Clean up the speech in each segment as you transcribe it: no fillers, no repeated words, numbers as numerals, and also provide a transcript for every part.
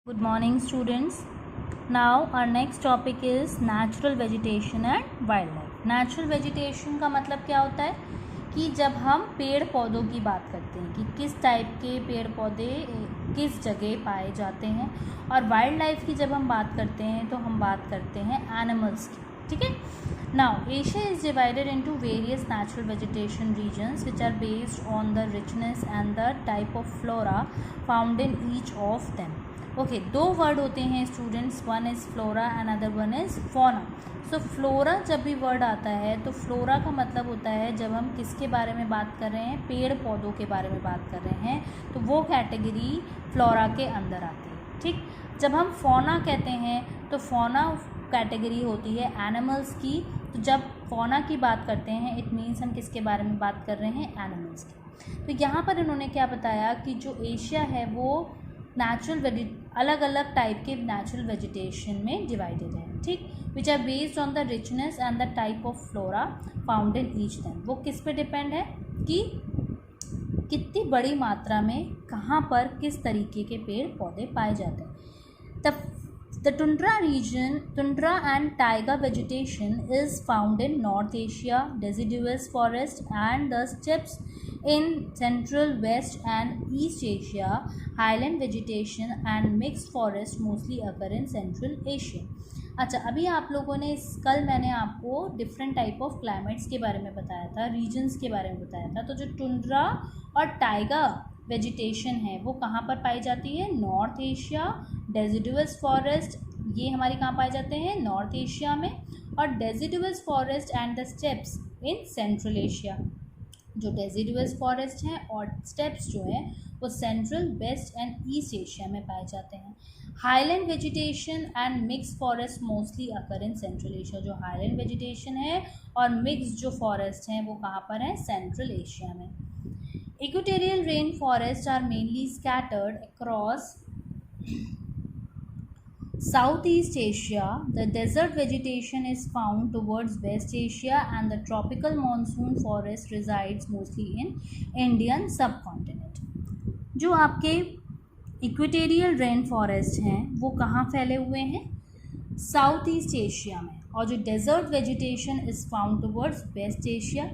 Good morning students. Now our next topic is natural vegetation and wildlife. Natural vegetation का मतलब क्या होता है कि जब हम पेड़ पौधों की बात करते हैं कि किस टाइप के पेड़ पौधे किस जगह पाए जाते हैं, और वाइल्ड लाइफ की जब हम बात करते हैं तो हम बात करते हैं एनिमल्स की. ठीक है. Now Asia is divided into various natural vegetation regions which are based on the richness and the type of flora found in each of them. Okay, दो वर्ड होते हैं students, one is flora and other one is fauna. So flora जब भी word आता है तो flora का मतलब होता है जब हम किसके बारे में बात कर रहे हैं, पेड़ पौधों के बारे में बात कर रहे हैं, तो वो कैटेगरी फ्लोरा के अंदर आती है. ठीक. जब हम फौना कहते हैं तो फौना कैटेगरी होती है एनिमल्स की. तो जब फौना की बात करते हैं इट मीन्स हम किसके बारे में बात कर रहे हैं, एनिमल्स की. तो यहाँ पर इन्होंने क्या बताया कि जो एशिया है वो अलग अलग टाइप के नेचुरल वेजिटेशन में डिवाइडेड है. ठीक. Which are based on the richness and the type of flora found in each them. वो किस पे डिपेंड है कि कितनी बड़ी मात्रा में कहाँ पर किस तरीके के पेड़ पौधे पाए जाते हैं. The tundra region, tundra and taiga vegetation is found in North Asia, deciduous forest and the steppes in Central, West and East Asia. Highland vegetation and mixed forest mostly occur in Central Asia. अच्छा, अभी आप लोगों ने कल मैंने आपको different type of climates के बारे में बताया था, रीजन्स के बारे में बताया था. तो जो टुंड्रा और टाइगा वेजिटेशन है वो कहाँ पर पाई जाती है, नॉर्थ एशिया. डेसिडुअस फॉरेस्ट ये हमारे कहाँ पाए जाते हैं, नॉर्थ एशिया में. और deciduous forest and the steppes in central Asia. जो डेसिडुअस फॉरेस्ट हैं और स्टेप्स जो हैं वो central, west and east Asia में पाए जाते हैं. Highland vegetation and mix forest mostly occur in central Asia. जो हाईलैंड वेजिटेशन है और मिक्स जो फॉरेस्ट हैं वो कहाँ पर हैं, सेंट्रल एशिया में. Equatorial rain forests are mainly scattered across Southeast Asia. The desert vegetation is found towards West Asia and the tropical monsoon forest resides mostly in Indian subcontinent. जो आपके equatorial rain forest हैं वो कहाँ फैले हुए हैं, south east Asia में. और जो desert vegetation is found towards west Asia.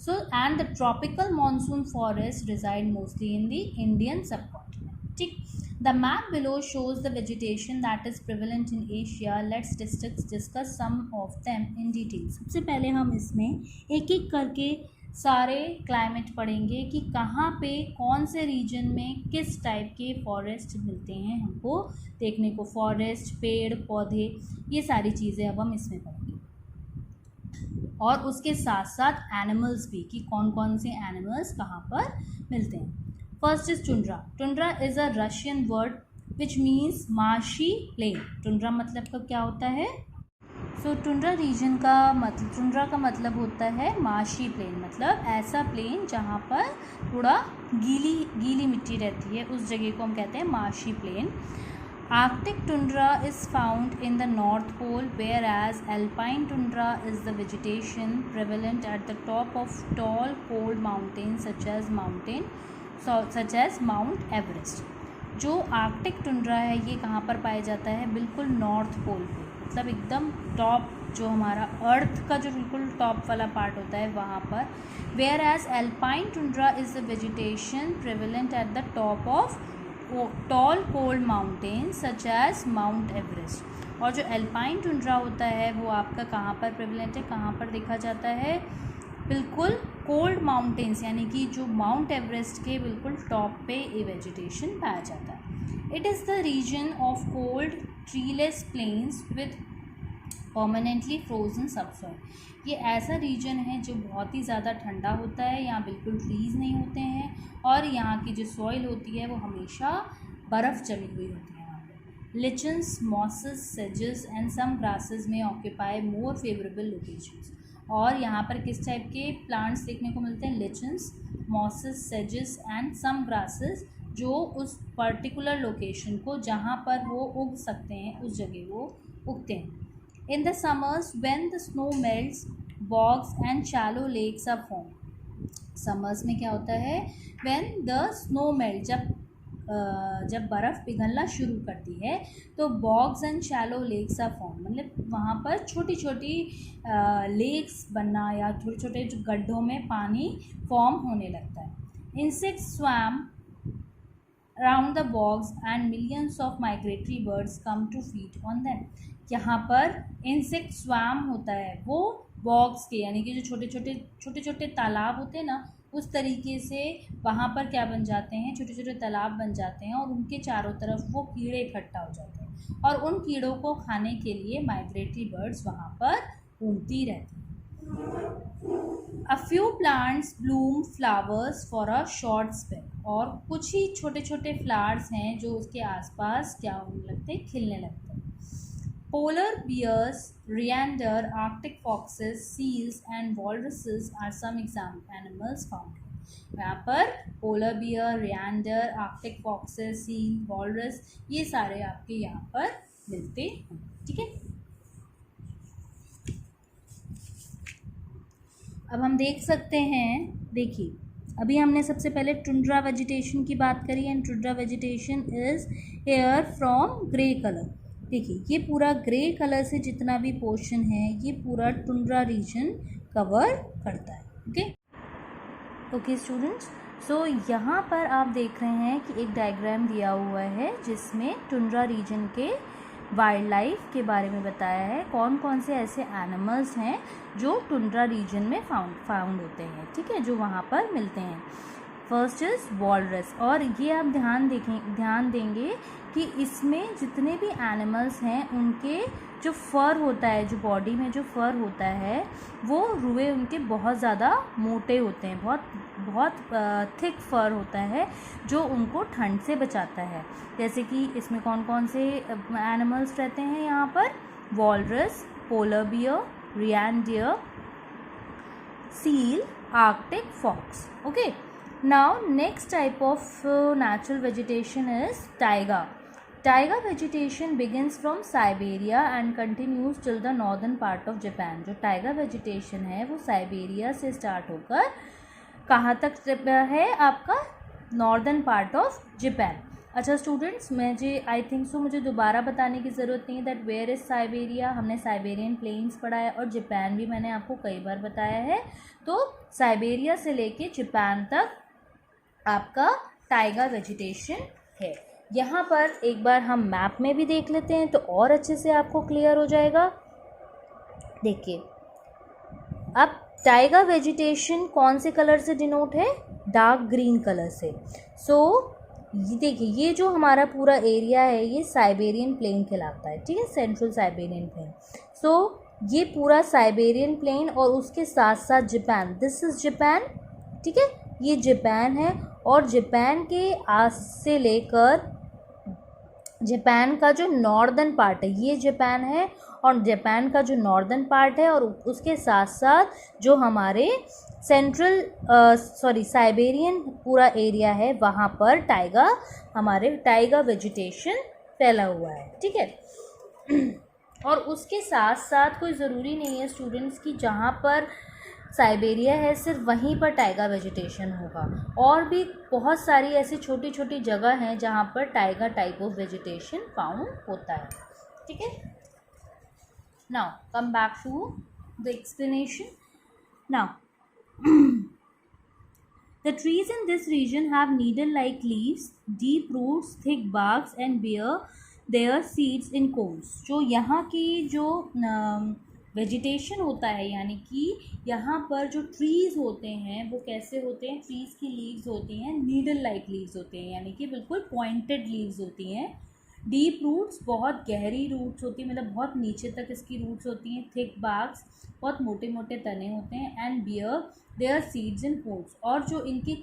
So and the tropical monsoon forest reside mostly in the Indian subcontinent. ठीक. The map below shows the vegetation that is prevalent in Asia. Let's discuss some of them in detail. सबसे पहले हम इसमें एक एक करके सारे climate पढ़ेंगे कि कहाँ पे कौन से रीजन में किस टाइप के फॉरेस्ट मिलते हैं हमको देखने को. फॉरेस्ट, पेड़ पौधे, ये सारी चीज़ें अब हम इसमें पढ़ेंगे. और उसके साथ साथ एनिमल्स भी कि कौन कौन से एनिमल्स कहाँ पर मिलते हैं. First is tundra. Tundra is a Russian word which means marshy plain. Tundra मतलब का क्या होता है, सो टुंड्रा रीजन का मतलब, टुंड्रा का मतलब होता है मार्शी प्लेन, मतलब ऐसा प्लेन जहाँ पर थोड़ा गीली मिट्टी रहती है, उस जगह को हम कहते हैं marshy plain. Arctic tundra is found in the North Pole, whereas alpine tundra is the vegetation prevalent at the top of tall, cold mountains such as Mount Everest. जो आर्कटिक टुंड्रा है ये कहाँ पर पाया जाता है, बिल्कुल नॉर्थ पोल पे, मतलब एकदम टॉप जो हमारा अर्थ का जो बिल्कुल टॉप वाला पार्ट होता है वहाँ पर. Where as alpine tundra is the vegetation prevalent at the top of tall cold mountain such as Mount Everest. और जो एल्पाइन टुंड्रा होता है वो आपका कहाँ पर प्रेवलेंट है, कहाँ पर देखा जाता है, बिल्कुल कोल्ड माउंटेन्स यानी कि जो माउंट एवरेस्ट के बिल्कुल टॉप पे ये वेजिटेशन पाया जाता है. It is the region of cold treeless plains with permanently frozen subsoil. ये ऐसा रीजन है जो बहुत ही ज़्यादा ठंडा होता है, यहाँ बिल्कुल ट्रीज़ नहीं होते हैं और यहाँ की जो सॉइल होती है वो हमेशा बर्फ़ जमी हुई होती है. यहाँ पे लिचन्स, मॉसेस, सेजेस and some grasses may occupy more favourable locations. और यहाँ पर किस टाइप के प्लांट्स देखने को मिलते हैं, लिचन्स, मॉसेस, सेजेस एंड सम ग्रासेस, जो उस पर्टिकुलर लोकेशन को जहाँ पर वो उग सकते हैं उस जगह वो उगते हैं. In the summers, when the snow melts, bogs and shallow lakes are formed. Summers में क्या होता है, when the snow melts, जब जब बर्फ़ पिघलना शुरू करती है तो bogs and shallow lakes are form, मतलब वहाँ पर छोटी छोटी लेक्स बनना या छोटे छोटे जो गड्ढों में पानी फॉर्म होने लगता है। Insects swum around the bogs and millions of migratory birds come to feed on them। यहाँ पर इंसेक्ट स्वाम होता है, वो बॉग्स के यानी कि जो छोटे छोटे तालाब होते हैं ना, उस तरीके से वहाँ पर क्या बन जाते हैं, छोटे छोटे तालाब बन जाते हैं और उनके चारों तरफ वो कीड़े इकट्ठा हो जाते हैं और उन कीड़ों को खाने के लिए माइग्रेटरी बर्ड्स वहाँ पर घूमती रहती हैं। A few plants bloom flowers for a short spell, और कुछ ही छोटे छोटे फ्लावर्स हैं जो उसके आसपास क्या होने लगते हैं, खिलने लगते हैं। Polar bears, reindeer, Arctic foxes, seals and walruses are some example animals found here। यहाँ पर polar bear, reindeer, Arctic foxes, seal, walrus, ये सारे आपके यहाँ पर मिलते हैं। ठीक है, अब हम देख सकते हैं, देखिए अभी हमने सबसे पहले टुंड्रा वेजिटेशन की बात करी and tundra vegetation is air from grey colour. देखिए ये पूरा ग्रे कलर से जितना भी पोर्शन है ये पूरा टुंड्रा रीजन कवर करता है। ओके स्टूडेंट्स, सो यहाँ पर आप देख रहे हैं कि एक डायग्राम दिया हुआ है जिसमें टुंड्रा रीजन के वाइल्ड लाइफ के बारे में बताया है, कौन कौन से ऐसे एनिमल्स हैं जो टुंड्रा रीजन में फाउंड होते हैं। ठीक है, जो वहाँ पर मिलते हैं। फर्स्ट इज़ वॉलरस, और ये आप ध्यान देंगे कि इसमें जितने भी एनिमल्स हैं उनके जो फर होता है, जो बॉडी में जो फर होता है वो रुए उनके बहुत ज़्यादा मोटे होते हैं, बहुत थिक फर होता है जो उनको ठंड से बचाता है। जैसे कि इसमें कौन कौन से एनिमल्स रहते हैं यहाँ पर, walrus, polar bear, reindeer, seal, arctic fox। Okay, now next type of natural vegetation is taiga। Taiga vegetation begins from Siberia and continues till the northern part of Japan। जो taiga vegetation है वो Siberia से start होकर कहाँ तक है आपका, northern part of Japan. अच्छा स्टूडेंट्स, मुझे दोबारा बताने की ज़रूरत नहीं है दैट वेयर इज़ साइबेरिया। हमने साइबेरियन प्लेन्स पढ़ा है और जापान भी मैंने आपको कई बार बताया है। तो साइबेरिया से लेके जापान तक आपका टाइगा वेजिटेशन है। यहाँ पर एक बार हम मैप में भी देख लेते हैं तो और अच्छे से आपको क्लियर हो जाएगा। देखिए अब टाइगा वेजिटेशन कौन से कलर से डिनोट है, डार्क ग्रीन कलर से। सो देखिए ये जो हमारा पूरा एरिया है ये साइबेरियन प्लेन कहलाता है। ठीक है, सेंट्रल साइबेरियन प्लेन। सो ये पूरा साइबेरियन प्लेन और उसके साथ साथ जापान, दिस इज़ जापान। ठीक है, ये जापान है और जापान के आस से लेकर जापान का जो नॉर्दर्न पार्ट है ये जापान है, और जापान का जो नॉर्दर्न पार्ट है और उसके साथ साथ जो हमारे साइबेरियन पूरा एरिया है वहाँ पर टाइगा वेजिटेशन फैला हुआ है। ठीक है, और उसके साथ साथ कोई ज़रूरी नहीं है स्टूडेंट्स कि जहाँ पर साइबेरिया है सिर्फ वहीं पर टाइगा वेजिटेशन होगा, और भी बहुत सारी ऐसी छोटी छोटी जगह हैं जहाँ पर taiga type of vegetation found होता है। ठीक है, now come back to the explanation. Now the trees in this region have needle-like leaves, deep roots, thick barks and bear their seeds in cones। जो यहाँ की जो वेजिटेशन होता है, यानी कि यहाँ पर जो ट्रीज़ होते हैं वो कैसे होते हैं, ट्रीज़ की लीव्स होती हैं नीडल लाइक लीव्स होती हैं, यानी कि बिल्कुल पॉइंटेड लीव्स होती हैं। डीप रूट्स, बहुत गहरी रूट्स होती हैं, मतलब बहुत नीचे तक इसकी रूट्स होती हैं। थिक बार्क्स, बहुत मोटे मोटे तने होते हैं। And bear their seeds in cones, और जो इनके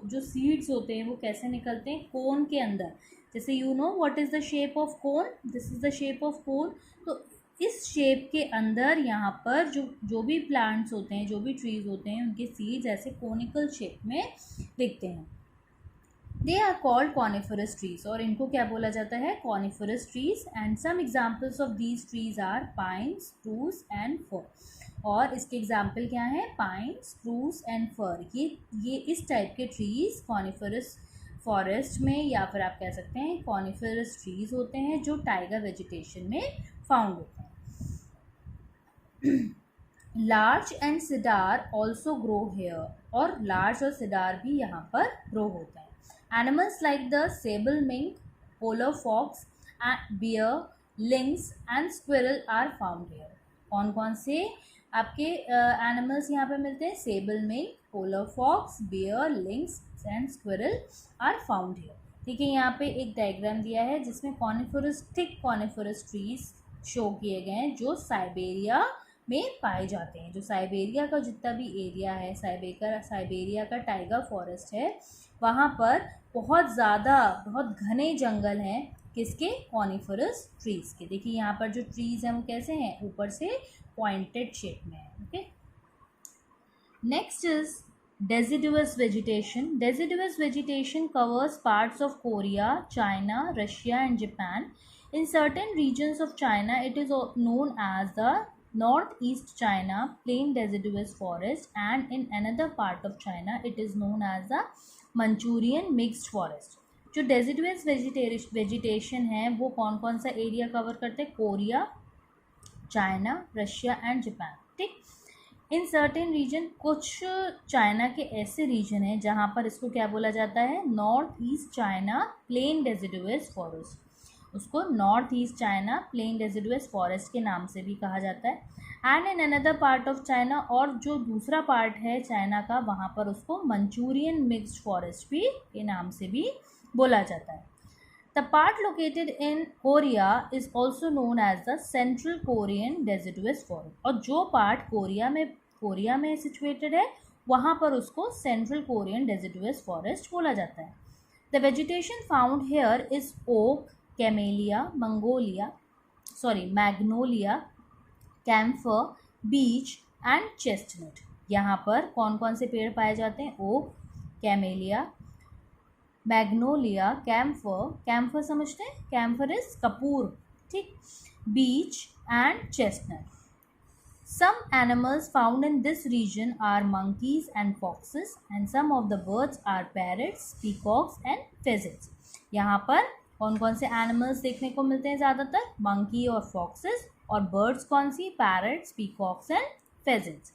जो सीड्स होते हैं वो कैसे निकलते हैं, कोन के अंदर। जैसे you know what is the shape of cone, this is the shape of cone. तो इस शेप के अंदर यहाँ पर जो भी प्लांट्स होते हैं, जो भी ट्रीज़ होते हैं, उनके सीड्स ऐसे कोनिकल शेप में दिखते हैं। They are called coniferous trees, और इनको क्या बोला जाता है, coniferous trees. And some examples of these trees are pine, spruce and fir. और इसके एग्जाम्पल क्या है, पाइन, स्प्रूस एंड फर। ये इस टाइप के ट्रीज कॉनिफरस फॉरेस्ट में, या फिर आप कह सकते हैं कॉनिफरस ट्रीज होते हैं जो टाइगर वेजिटेशन में फाउंड होते हैं. Larch and cedar also grow here, और लार्च और सिडार भी यहाँ पर ग्रो होते हैं. Animals like the sable mink, polar fox, bear, lynx and squirrel are found here. कौन कौन से आपके एनिमल्स यहाँ पे मिलते हैं? Sable mink, polar fox, bear, lynx and squirrel are found here. ठीक है, यहाँ पे एक डायग्राम दिया है जिसमें coniferous, thick coniferous trees show किए गए हैं जो साइबेरिया में पाए जाते हैं. जो साइबेरिया का जितना भी एरिया है, साइबेरिया का टाइगर फॉरेस्ट है, वहाँ पर बहुत ज़्यादा, बहुत घने जंगल हैं. किसके? कॉनिफरस ट्रीज के. देखिए यहाँ पर जो ट्रीज हैं वो कैसे हैं? ऊपर से पॉइंटेड शेप में है. Okay, next is deciduous vegetation. Deciduous vegetation covers parts of Korea, China, Russia and Japan. In certain regions of China, it is known as the Northeast China plain deciduous forest, and in another part of China, it is known as the Manchurian mixed forest. जो deciduous vegetation है वो कौन कौन सा area cover करते हैं? Korea, China, Russia and Japan. ठीक, in certain reason, कुछ चाइना के ऐसे रीजन हैं जहाँ पर इसको क्या बोला जाता है? North east China plain deciduous forest. उसको north east China plain deciduous forest के नाम से भी कहा जाता है. And in another part of China, और जो दूसरा पार्ट है चाइना का, वहाँ पर उसको मंचूरियन मिक्स्ड फॉरेस्ट भी के नाम से भी बोला जाता है. The part located in Korea is also known as the Central Korean Deciduous Forest. और जो पार्ट कोरिया में सिचुएटेड है, वहाँ पर उसको Central Korean Deciduous Forest बोला जाता है. The vegetation found here is oak, camellia, magnolia, camphor, beech and chestnut. यहाँ पर कौन कौन से पेड़ पाए जाते हैं? ओक, कैमेलिया, मैग्नोलिया, कैम्फर समझते हैं? कैम्फर इज कपूर. ठीक, beech and chestnut. Some animals found in this region are monkeys and foxes, and some of the birds are parrots, peacocks and pheasants. यहाँ पर कौन कौन से एनिमल्स देखने को मिलते हैं? ज़्यादातर मंकी और फॉक्सेस. और बर्ड्स कौन सी? Parrots, peacocks and pheasants.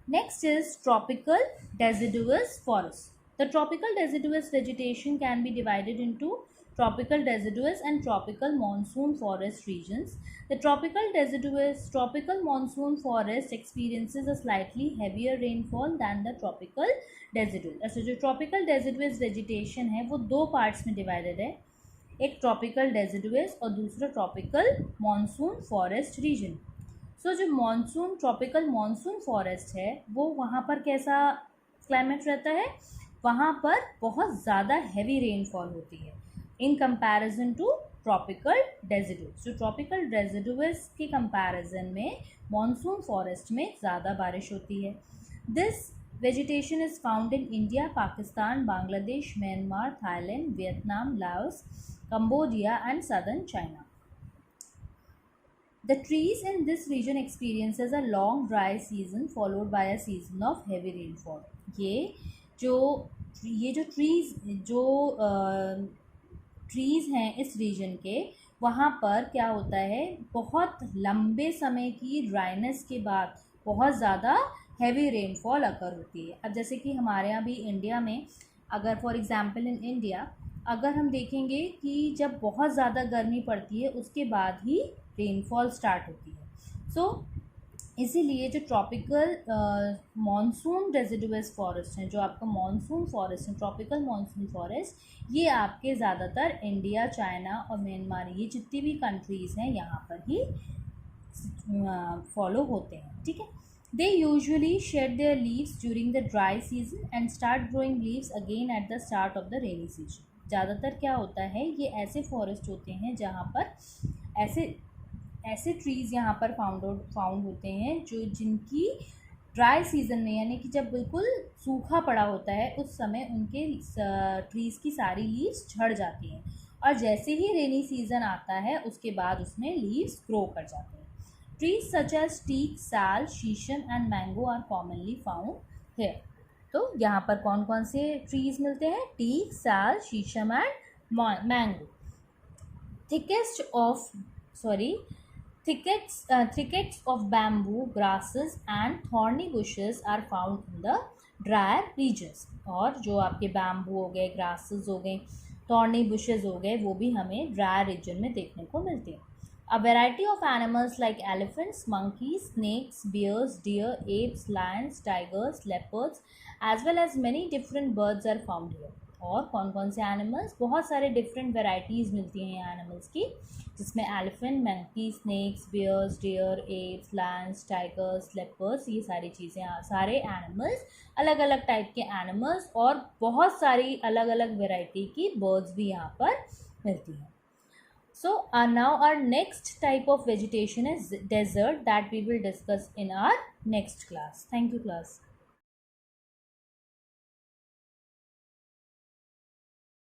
Next is tropical deciduous forest. The tropical deciduous vegetation can be divided into tropical deciduous and tropical monsoon forest regions. The tropical monsoon forest experiences a slightly heavier rainfall than the tropical deciduous. ऐसे जो tropical deciduous vegetation है वो दो parts में divided है, एक tropical deciduous और दूसरा tropical monsoon forest region. So जो tropical monsoon forest है वो वहाँ पर कैसा क्लाइमेट रहता है? वहाँ पर बहुत ज़्यादा हैवी रेनफॉल होती है in comparison to tropical deciduous. जो ट्रॉपिकल डेसिडुअस के कंपैरिजन में मॉनसून फॉरेस्ट में ज़्यादा बारिश होती है. This vegetation is found in India, Pakistan, Bangladesh, Myanmar, Thailand, Vietnam, Laos, Cambodia and southern China. The trees in this region experiences a long dry season followed by a season of heavy rainfall. ये जो trees हैं इस reason के, वहाँ पर क्या होता है? बहुत लंबे समय की ड्राइनेस के बाद बहुत ज़्यादा हैवी रेनफॉल अकर होती है. अब जैसे कि हमारे यहाँ भी इंडिया में, अगर फॉर एग्जांपल इन इंडिया अगर हम देखेंगे कि जब बहुत ज़्यादा गर्मी पड़ती है उसके बाद ही रेनफॉल स्टार्ट होती है. सो इसीलिए जो ट्रॉपिकल मॉनसून डेसिडुअस फॉरेस्ट हैं, जो आपका मॉनसून फॉरेस्ट है, ट्रॉपिकल मॉनसून फॉरेस्ट, ये आपके ज़्यादातर इंडिया, चाइना और म्यांमार, ये जितनी भी कंट्रीज़ हैं यहाँ पर ही फॉलो होते हैं. ठीक है, they usually shade there leaves during the dry season and start growing leaves again at the start of the rainy season. ज़्यादातर क्या होता है? ये ऐसे फॉरेस्ट होते हैं जहाँ पर ऐसे ट्रीज़ यहाँ पर फाउंड होते हैं जिनकी ड्राई सीजन में, यानी कि जब बिल्कुल सूखा पड़ा होता है, उस समय उनके ट्रीज़ की सारी लीव्स झड़ जाती हैं, और जैसे ही रेनी सीजन आता है उसके बाद उसमें लीव्स ग्रो कर जाते हैं. Trees such as teak, sal, shisham and mango are commonly found here. तो यहाँ पर कौन कौन से ट्रीज मिलते हैं? Teak, sal, shisham and mango. thickest of sorry thickets of bamboo, grasses and thorny bushes are found in the drier regions. और जो आपके बैम्बू हो गए, ग्रासेस हो गए, थॉर्नी बुशेस हो गए, वो भी हमें ड्राई रीजन में देखने को मिलते हैं. A variety of animals like elephants, monkeys, snakes, bears, deer, apes, lions, tigers, leopards, as well as many different birds are found here. और कौन कौन से एनिमल्स? बहुत सारे डिफरेंट वेराइटीज़ मिलती हैं यहाँ एनिमल्स की, जिसमें elephant, monkey, snakes, bears, deer, apes, lions, tigers, leopards, ये सारी चीज़ें, सारे एनिमल्स, अलग अलग टाइप के एनिमल्स और बहुत सारी अलग अलग वेराइटी की बर्ड्स भी यहाँ पर मिलती हैं. So now our next type of vegetation is desert that we will discuss in our next class. Thank you class.